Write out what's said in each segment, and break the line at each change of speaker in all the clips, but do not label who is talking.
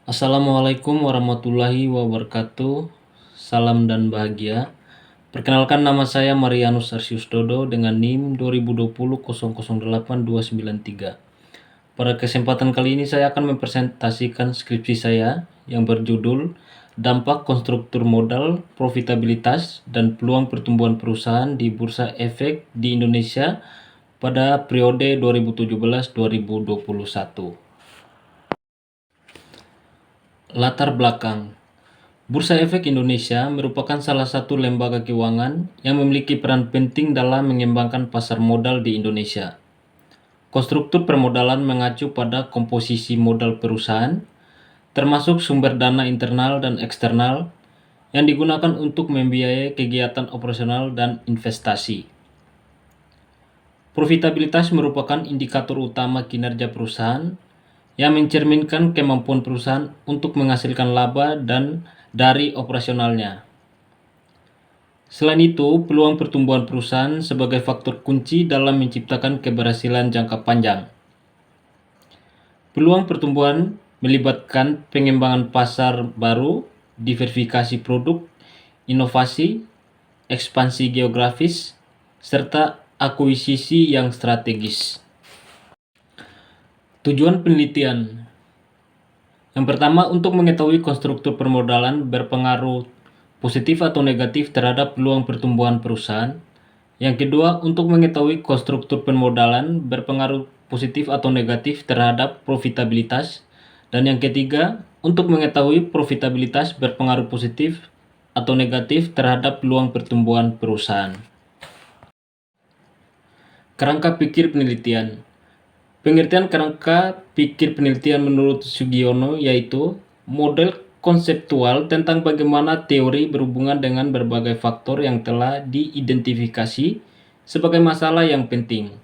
Assalamualaikum warahmatullahi wabarakatuh. Salam dan bahagia. Perkenalkan, nama saya Marianus Arsius Dodo dengan NIM 2020008293. Pada kesempatan kali ini saya akan mempresentasikan skripsi saya yang berjudul Dampak Konstruktur Modal, Profitabilitas, dan Peluang Pertumbuhan Perusahaan di Bursa Efek di Indonesia pada periode 2017-2021. Latar belakang. Bursa Efek Indonesia merupakan salah satu lembaga keuangan yang memiliki peran penting dalam mengembangkan pasar modal di Indonesia. Konstruktur permodalan mengacu pada komposisi modal perusahaan, termasuk sumber dana internal dan eksternal yang digunakan untuk membiayai kegiatan operasional dan investasi. Profitabilitas merupakan indikator utama kinerja perusahaan yang mencerminkan kemampuan perusahaan untuk menghasilkan laba dan dari operasionalnya. Selain itu, peluang pertumbuhan perusahaan sebagai faktor kunci dalam menciptakan keberhasilan jangka panjang. Peluang pertumbuhan melibatkan pengembangan pasar baru, diversifikasi produk, inovasi, ekspansi geografis, serta akuisisi yang strategis. Tujuan penelitian. Yang pertama, untuk mengetahui konstruktur permodalan berpengaruh positif atau negatif terhadap peluang pertumbuhan perusahaan. Yang kedua, untuk mengetahui konstruktur permodalan berpengaruh positif atau negatif terhadap profitabilitas. Dan yang ketiga, untuk mengetahui profitabilitas berpengaruh positif atau negatif terhadap peluang pertumbuhan perusahaan. Kerangka pikir penelitian. Pengertian kerangka pikir penelitian menurut Sugiono yaitu model konseptual tentang bagaimana teori berhubungan dengan berbagai faktor yang telah diidentifikasi sebagai masalah yang penting.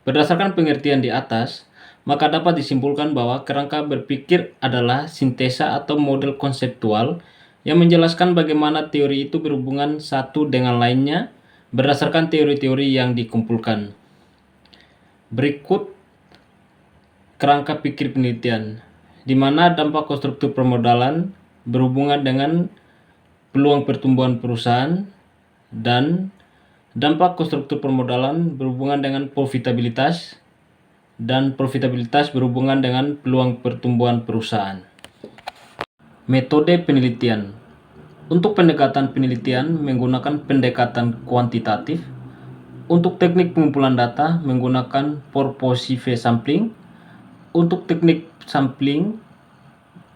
Berdasarkan pengertian di atas, maka dapat disimpulkan bahwa kerangka berpikir adalah sintesa atau model konseptual yang menjelaskan bagaimana teori itu berhubungan satu dengan lainnya berdasarkan teori-teori yang dikumpulkan. Berikut kerangka pikir penelitian, di mana dampak konstruktur permodalan berhubungan dengan peluang pertumbuhan perusahaan dan dampak konstruktur permodalan berhubungan dengan profitabilitas dan profitabilitas berhubungan dengan peluang pertumbuhan perusahaan. Metode penelitian. Untuk pendekatan penelitian menggunakan pendekatan kuantitatif. Untuk teknik pengumpulan data menggunakan purposive sampling. Untuk teknik sampling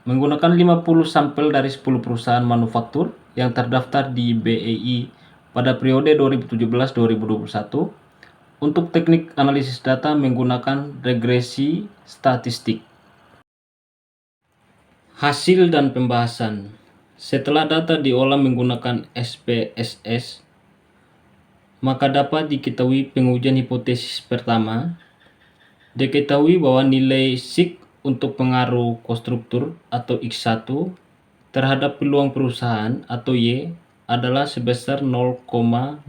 menggunakan 50 sampel dari 10 perusahaan manufaktur yang terdaftar di BEI pada periode 2017-2021. Untuk teknik analisis data menggunakan regresi statistik. Hasil dan pembahasan. Setelah data diolah menggunakan SPSS, maka dapat diketahui pengujian hipotesis pertama. Diketahui bahwa nilai SIK untuk pengaruh konstruktur atau X1 terhadap peluang perusahaan atau Y adalah sebesar 0,030,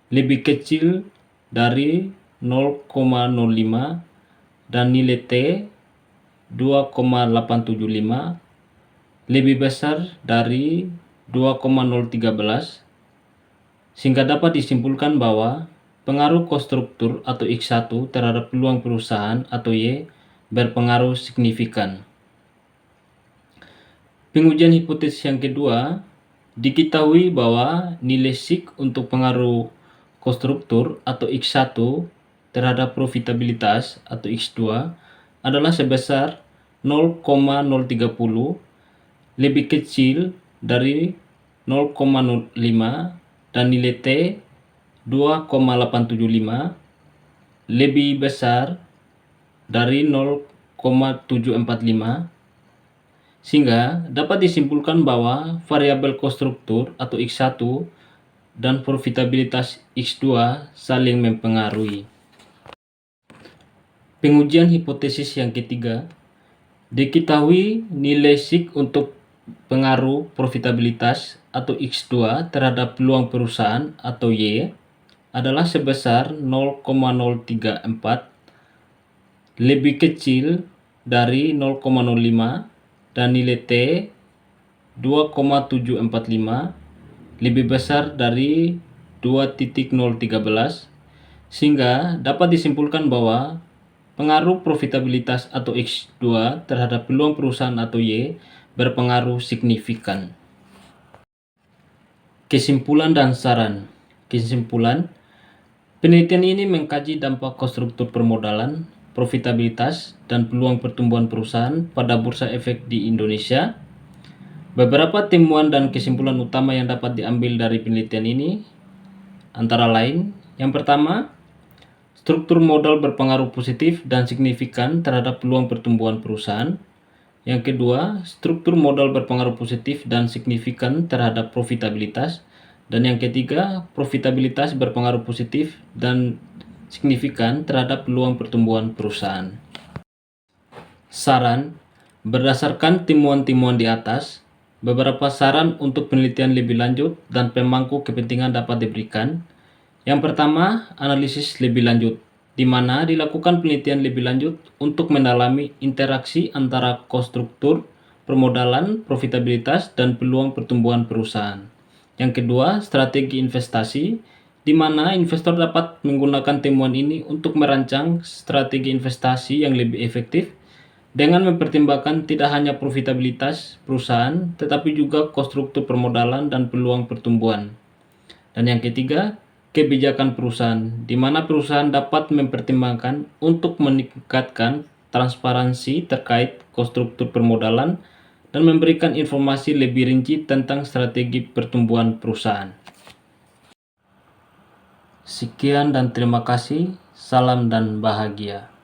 lebih kecil dari 0,05 dan nilai T 2,875 lebih besar dari 2,013, sehingga dapat disimpulkan bahwa pengaruh konstruktur atau X1 terhadap peluang perusahaan atau Y berpengaruh signifikan. Pengujian hipotesis yang kedua, diketahui bahwa nilai SIK untuk pengaruh konstruktur atau X1 terhadap profitabilitas atau X2 adalah sebesar 0,030, lebih kecil dari 0,05 dan nilai T 2,875 lebih besar dari 0,745, sehingga dapat disimpulkan bahwa variabel konstruktur atau X1 dan profitabilitas X2 saling mempengaruhi. Pengujian hipotesis yang ketiga, diketahui nilai SIK untuk pengaruh profitabilitas atau X2 terhadap peluang perusahaan atau Y adalah sebesar 0,034, lebih kecil dari 0,05 dan nilai T 2,745 lebih besar dari 2.013, sehingga dapat disimpulkan bahwa pengaruh profitabilitas atau X2 terhadap peluang perusahaan atau Y berpengaruh signifikan. Kesimpulan dan saran. Kesimpulan, penelitian ini mengkaji dampak konstruktur permodalan, profitabilitas, dan peluang pertumbuhan perusahaan pada bursa efek di Indonesia. Beberapa temuan dan kesimpulan utama yang dapat diambil dari penelitian ini antara lain, yang pertama, struktur modal berpengaruh positif dan signifikan terhadap peluang pertumbuhan perusahaan. Yang kedua, struktur modal berpengaruh positif dan signifikan terhadap profitabilitas. Dan yang ketiga, profitabilitas berpengaruh positif dan signifikan terhadap peluang pertumbuhan perusahaan. Saran, berdasarkan temuan-temuan di atas, beberapa saran untuk penelitian lebih lanjut dan pemangku kepentingan dapat diberikan. Yang pertama, analisis lebih lanjut, di mana dilakukan penelitian lebih lanjut untuk mendalami interaksi antara konstruktur, permodalan, profitabilitas, dan peluang pertumbuhan perusahaan. Yang kedua, strategi investasi, di mana investor dapat menggunakan temuan ini untuk merancang strategi investasi yang lebih efektif dengan mempertimbangkan tidak hanya profitabilitas perusahaan, tetapi juga konstruktur permodalan dan peluang pertumbuhan. Dan yang ketiga, kebijakan perusahaan, di mana perusahaan dapat mempertimbangkan untuk meningkatkan transparansi terkait konstruktur permodalan dan memberikan informasi lebih rinci tentang strategi pertumbuhan perusahaan. Sekian dan terima kasih. Salam dan bahagia.